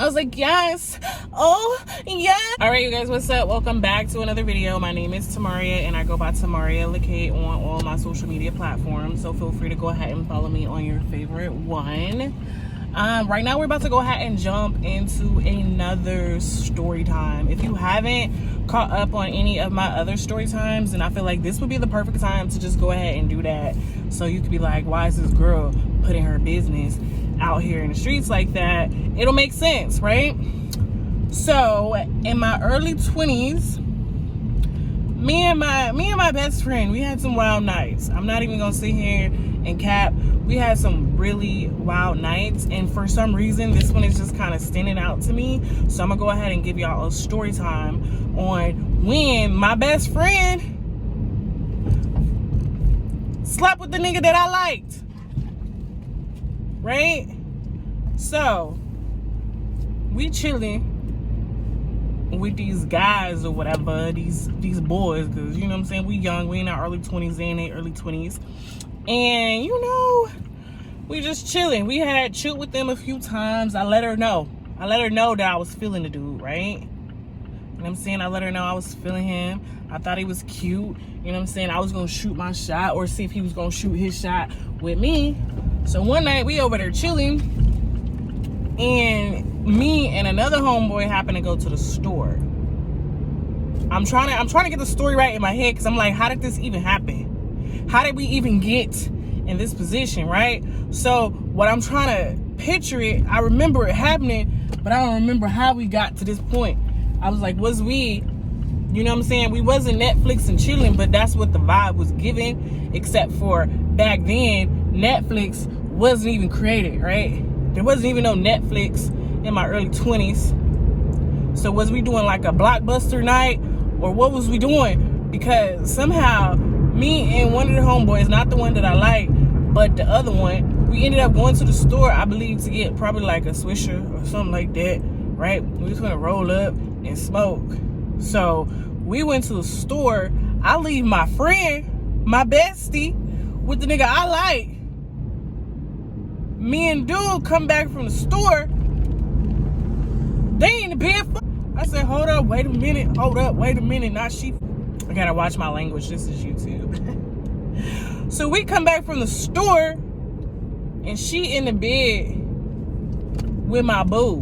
I was like, yes. Oh, yeah. All right, you guys, what's up? Welcome back to another video. My name is Tamaria, and I go by Tamaria Loc'd on all my social media platforms. So feel free to go ahead and follow me on your favorite one. Right now, we're about to go ahead and jump into another story time. If you haven't caught up on any of my other story times, then I feel like this would be the perfect time to just go ahead and do that. So you could be like, why is this girl putting her business out here in the streets like that? It'll make sense, right? So in my early 20s, me and my best friend, we had some wild nights. I'm not even gonna sit here and cap. We had some really wild nights, and for some reason this one is just kind of standing out to me. So I'm gonna go ahead and give y'all a story time on when my best friend slept with the nigga that I liked, right? So we chilling with these guys or whatever, these boys, because you know what I'm saying, we young, we in our early 20s, they in their early 20s, and you know, we just chilling. We had chilled with them a few times. I let her know that I was feeling the dude, right? You know what I'm saying? I let her know I was feeling him. I thought he was cute. You know what I'm saying? I was gonna shoot my shot or see if he was gonna shoot his shot with me. So one night we over there chilling, and me and another homeboy happened to go to the store. I'm trying to get the story right in my head, because I'm like, how did this even happen? How did we even get in this position, right? So what I'm trying to picture it, I remember it happening, but I don't remember how we got to this point. I was like, was we, you know what I'm saying? We wasn't Netflix and chilling, but that's what the vibe was giving, except for back then, Netflix wasn't even created, right? There wasn't even no Netflix in my early 20s. So was we doing like a Blockbuster night, or what was we doing? Because somehow me and one of the homeboys, not the one that I like, but the other one, we ended up going to the store, I believe, to get probably like a Swisher or something like that, right? We just want to roll up and smoke. So we went to the store. I leave my friend, my bestie, with the nigga I like. Me and dude come back from the store. They in the bed. I said, hold up, wait a minute. Hold up, wait a minute. Not she. I gotta watch my language. This is YouTube. So we come back from the store, and she in the bed with my boo.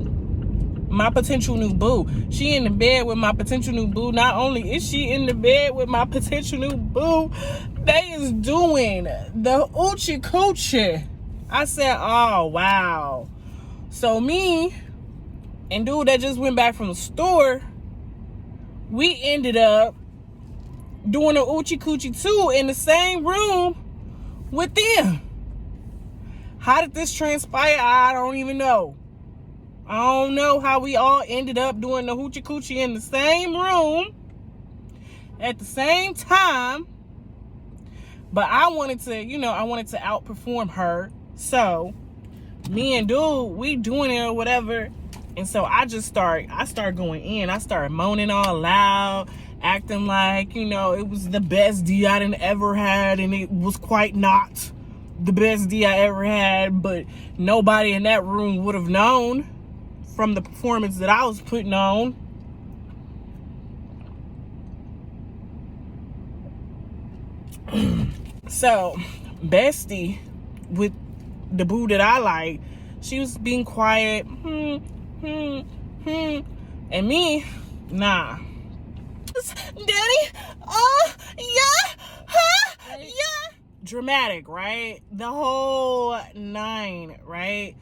My potential new boo. She in the bed with my potential new boo. Not only is she in the bed with my potential new boo, they is doing the oochie coochie. I said, oh, wow. So me and dude that just went back from the store, we ended up doing the oochie coochie too in the same room with them. How did this transpire? I don't even know. I don't know how we all ended up doing the hoochie coochie in the same room at the same time. But I wanted to, I wanted to outperform her. So me and dude, we doing it or whatever. And so I started going in. I started moaning all loud, acting like, it was the best D I done ever had. And it was quite not the best D I ever had. But nobody in that room would have known from the performance that I was putting on. So, bestie with the boo that I like, she was being quiet. And me, nah. Daddy, yeah, huh, yeah. Dramatic, right? The whole 9, right?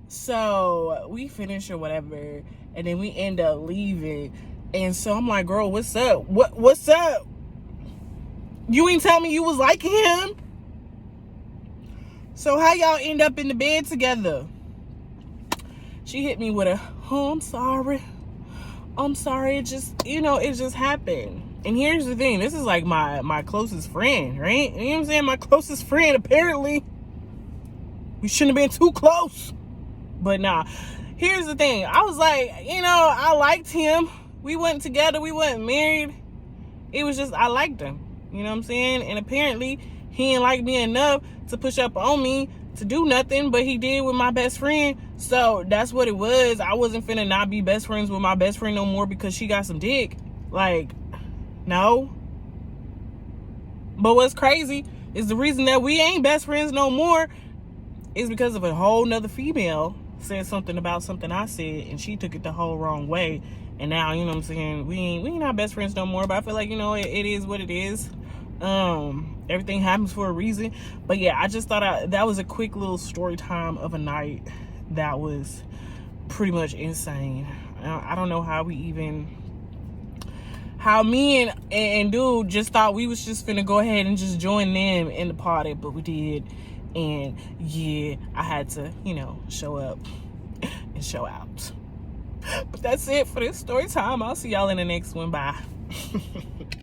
So we finish or whatever, and then we end up leaving. And so I'm like, girl, what's up? What's up? You ain't tell me you was liking him. So how y'all end up in the bed together? She hit me with a, oh, I'm sorry. It just, it just happened. And here's the thing. This is like my closest friend, right? You know what I'm saying? My closest friend, apparently. We shouldn't have been too close. But nah, here's the thing. I was like, I liked him. We went together. We weren't married. It was just, I liked him. You know what I'm saying? And apparently, he didn't like me enough to push up on me to do nothing. But he did with my best friend. So that's what it was. I wasn't finna not be best friends with my best friend no more because she got some dick. Like, no. But what's crazy is the reason that we ain't best friends no more is because of a whole nother female said something about something I said, and she took it the whole wrong way. And now, you know what I'm saying, we ain't not best friends no more. But I feel like, you know, it is what it is. Everything happens for a reason. But yeah, I just thought that was a quick little story time of a night that was pretty much insane. I don't know how me and dude just thought we was just finna go ahead and just join them in the party, but we did. And yeah, I had to, you know, show up and show out. But that's it for this story time. I'll see y'all in the next one. Bye.